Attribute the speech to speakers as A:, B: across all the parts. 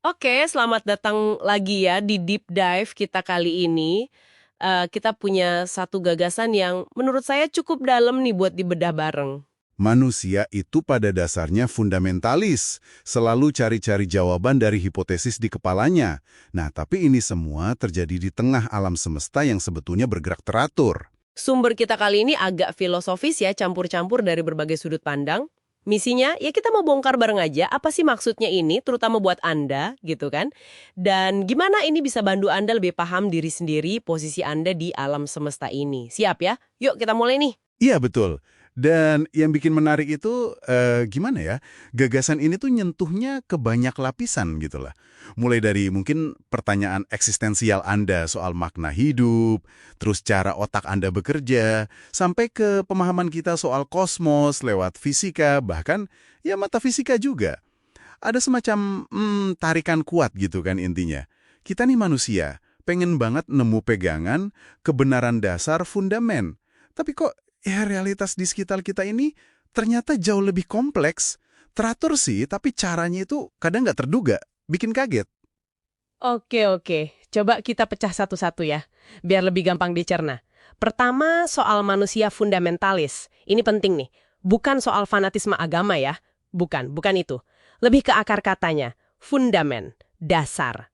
A: Oke, selamat datang lagi ya di deep dive kita kali ini. Kita punya satu gagasan yang menurut saya cukup dalam nih buat dibedah bareng.
B: Manusia itu pada dasarnya fundamentalis, selalu cari-cari jawaban dari hipotesis di kepalanya. Nah, tapi ini semua terjadi di tengah alam semesta yang sebetulnya bergerak teratur.
A: Sumber kita kali ini agak filosofis ya, campur-campur dari berbagai sudut pandang. Misinya, ya kita mau bongkar bareng aja apa sih maksudnya ini, terutama buat Anda, gitu kan. Dan gimana ini bisa bantu Anda lebih paham diri sendiri, posisi Anda di alam semesta ini. Siap ya? Yuk kita mulai nih.
B: Iya, betul. Dan yang bikin menarik itu, gimana ya, gagasan ini tuh nyentuhnya ke banyak lapisan gitu lah. Mulai dari mungkin pertanyaan eksistensial Anda soal makna hidup, terus cara otak Anda bekerja, sampai ke pemahaman kita soal kosmos lewat fisika, bahkan ya metafisika juga. Ada semacam tarikan kuat gitu kan intinya. Kita nih manusia, pengen banget nemu pegangan, kebenaran dasar fundamen. Tapi kok ya realitas di sekitar kita ini ternyata jauh lebih kompleks. Teratur sih, tapi caranya itu kadang nggak terduga, bikin kaget.
A: Oke, oke. Coba kita pecah satu-satu ya, biar lebih gampang dicerna. Pertama, soal manusia fundamentalis. Ini penting nih. Bukan soal fanatisme agama ya. Bukan itu. Lebih ke akar katanya. Fundamen, dasar.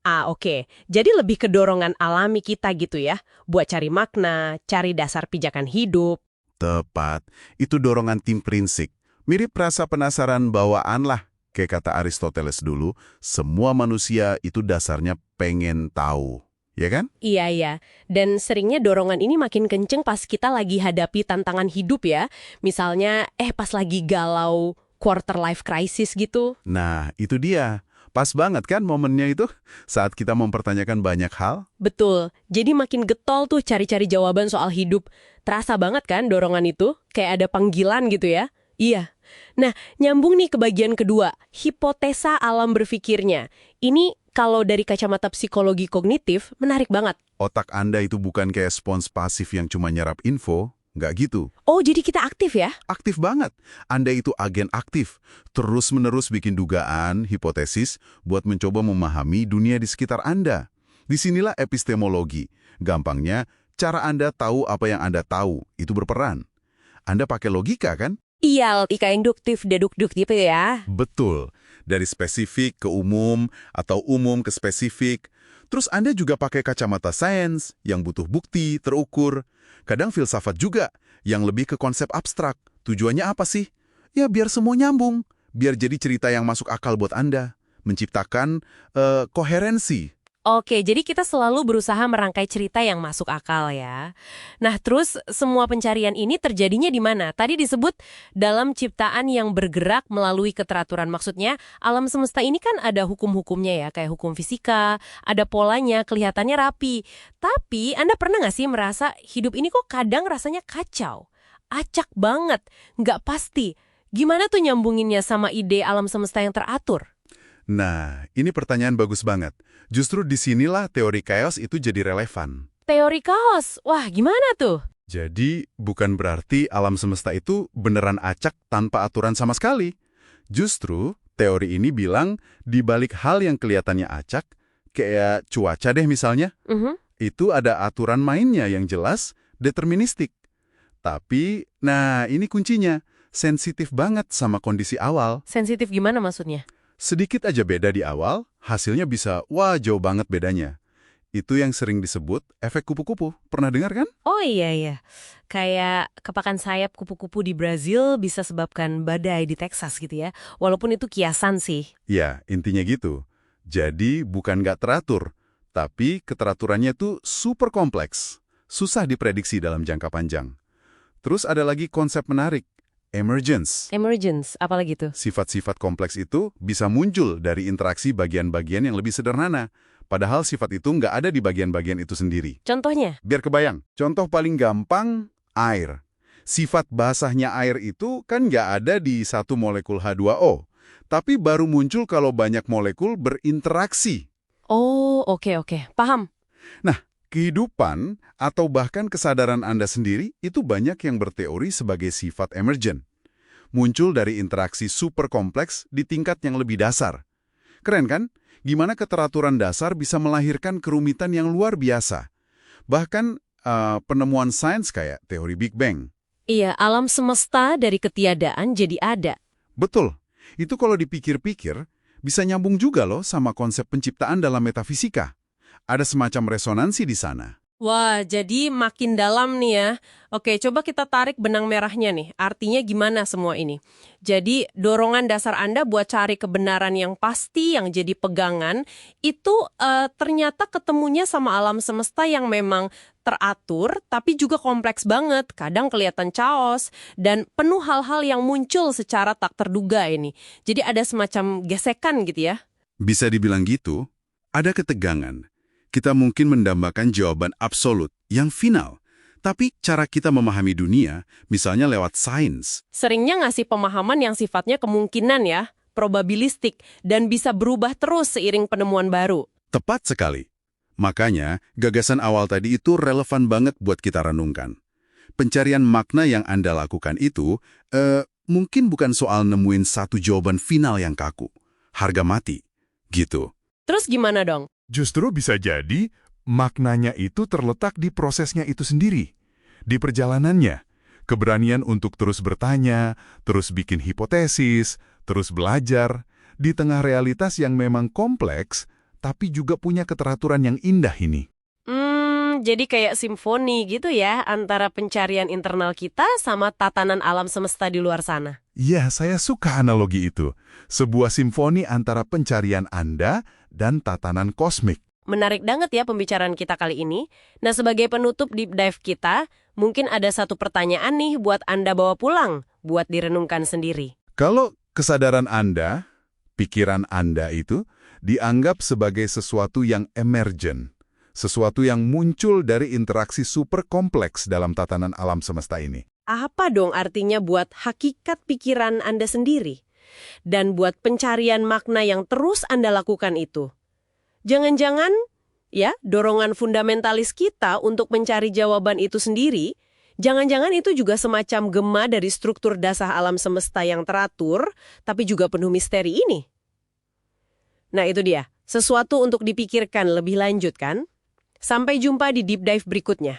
A: Oke. Jadi lebih ke dorongan alami kita gitu ya. Buat cari makna, cari dasar pijakan hidup.
B: Tepat, itu dorongan tim prinsip. Mirip rasa penasaran bawaan lah. Kayak kata Aristoteles dulu, semua manusia itu dasarnya pengen tahu. Ya kan?
A: Iya, iya. Dan seringnya dorongan ini makin kenceng pas kita lagi hadapi tantangan hidup ya. Misalnya, pas lagi galau quarter life crisis gitu.
B: Nah, itu dia. Pas banget kan momennya itu saat kita mempertanyakan banyak hal.
A: Betul. Jadi makin getol tuh cari-cari jawaban soal hidup. Terasa banget kan dorongan itu? Kayak ada panggilan gitu ya? Iya. Nah, nyambung nih ke bagian kedua, hipotesa alam berpikirnya. Ini kalau dari kacamata psikologi kognitif, menarik banget.
B: Otak Anda itu bukan kayak spons pasif yang cuma nyerap info, nggak gitu.
A: Oh, jadi kita aktif ya?
B: Aktif banget. Anda itu agen aktif, terus-menerus bikin dugaan, hipotesis, buat mencoba memahami dunia di sekitar Anda. Disinilah epistemologi. Gampangnya, cara Anda tahu apa yang Anda tahu, itu berperan. Anda pakai logika kan?
A: Iya, logika induktif, deduktif gitu ya.
B: Betul. Dari spesifik ke umum, atau umum ke spesifik. Terus Anda juga pakai kacamata sains, yang butuh bukti, terukur. Kadang filsafat juga, yang lebih ke konsep abstrak. Tujuannya apa sih? Ya biar semua nyambung. Biar jadi cerita yang masuk akal buat Anda. Menciptakan koherensi.
A: Oke, jadi kita selalu berusaha merangkai cerita yang masuk akal ya. Nah, terus semua pencarian ini terjadinya di mana? Tadi disebut dalam ciptaan yang bergerak melalui keteraturan. Maksudnya, alam semesta ini kan ada hukum-hukumnya ya, kayak hukum fisika, ada polanya, kelihatannya rapi. Tapi, Anda pernah nggak sih merasa hidup ini kok kadang rasanya kacau? Acak banget, nggak pasti. Gimana tuh nyambunginnya sama ide alam semesta yang teratur?
B: Nah, ini pertanyaan bagus banget. Justru disinilah teori chaos itu jadi relevan.
A: Teori kaos, wah gimana tuh?
B: Jadi, bukan berarti alam semesta itu beneran acak tanpa aturan sama sekali. Justru, teori ini bilang di balik hal yang kelihatannya acak, kayak cuaca deh misalnya,
A: Mhm.
B: itu ada aturan mainnya yang jelas, deterministik. Tapi, nah ini kuncinya, sensitif banget sama kondisi awal.
A: Sensitif gimana maksudnya?
B: Sedikit aja beda di awal, hasilnya bisa, wah jauh banget bedanya. Itu yang sering disebut efek kupu-kupu. Pernah dengar kan?
A: Oh iya iya, kayak kepakan sayap kupu-kupu di Brazil bisa sebabkan badai di Texas gitu ya. Walaupun itu kiasan sih.
B: Ya, intinya gitu. Jadi bukan nggak teratur, tapi keteraturannya tuh super kompleks. Susah diprediksi dalam jangka panjang. Terus ada lagi konsep menarik, emergence.
A: Emergence, apalagi tuh?
B: Sifat-sifat kompleks itu bisa muncul dari interaksi bagian-bagian yang lebih sederhana. Padahal sifat itu nggak ada di bagian-bagian itu sendiri.
A: Contohnya?
B: Biar kebayang, contoh paling gampang, air. Sifat basahnya air itu kan nggak ada di satu molekul H2O, tapi baru muncul kalau banyak molekul berinteraksi.
A: Oh, oke oke, paham.
B: Nah, kehidupan atau bahkan kesadaran Anda sendiri itu banyak yang berteori sebagai sifat emergent. Muncul dari interaksi super kompleks di tingkat yang lebih dasar. Keren kan? gimana keteraturan dasar bisa melahirkan kerumitan yang luar biasa. Bahkan penemuan sains kayak teori Big Bang.
A: Iya, alam semesta dari ketiadaan jadi ada.
B: Betul. Itu kalau dipikir-pikir, bisa nyambung juga loh sama konsep penciptaan dalam metafisika. Ada semacam resonansi di sana.
A: Wah, jadi makin dalam nih ya. Oke, coba kita tarik benang merahnya nih. Artinya gimana semua ini? Jadi, dorongan dasar Anda buat cari kebenaran yang pasti, yang jadi pegangan, itu ternyata ketemunya sama alam semesta yang memang teratur, tapi juga kompleks banget. Kadang kelihatan chaos, dan penuh hal-hal yang muncul secara tak terduga ini. Jadi ada semacam gesekan gitu ya.
B: Bisa dibilang gitu, ada ketegangan. Kita mungkin mendambakan jawaban absolut, yang final. Tapi cara kita memahami dunia, misalnya lewat sains.
A: Seringnya ngasih pemahaman yang sifatnya kemungkinan ya, probabilistik, dan bisa berubah terus seiring penemuan baru.
B: Tepat sekali. Makanya, gagasan awal tadi itu relevan banget buat kita renungkan. Pencarian makna yang Anda lakukan itu, mungkin bukan soal nemuin satu jawaban final yang kaku. Harga mati. Gitu.
A: Terus gimana dong?
C: Justru bisa jadi maknanya itu terletak di prosesnya itu sendiri, di perjalanannya. Keberanian untuk terus bertanya, terus bikin hipotesis, terus belajar, di tengah realitas yang memang kompleks, tapi juga punya keteraturan yang indah ini.
A: Jadi kayak simfoni gitu ya, antara pencarian internal kita sama tatanan alam semesta di luar sana.
C: Ya, saya suka analogi itu. Sebuah simfoni antara pencarian Anda dan tatanan kosmik.
A: Menarik banget ya pembicaraan kita kali ini. Nah, sebagai penutup deep dive kita, mungkin ada satu pertanyaan nih buat Anda bawa pulang, buat direnungkan sendiri.
C: Kalau kesadaran Anda, pikiran Anda itu, dianggap sebagai sesuatu yang emergent, sesuatu yang muncul dari interaksi super kompleks dalam tatanan alam semesta ini.
A: Apa dong artinya buat hakikat pikiran Anda sendiri? Dan buat pencarian makna yang terus Anda lakukan itu? Jangan-jangan, ya, dorongan fundamentalis kita untuk mencari jawaban itu sendiri, jangan-jangan itu juga semacam gema dari struktur dasar alam semesta yang teratur, tapi juga penuh misteri ini. Nah, itu dia. Sesuatu untuk dipikirkan lebih lanjut, kan? Sampai jumpa di Deep Dive berikutnya.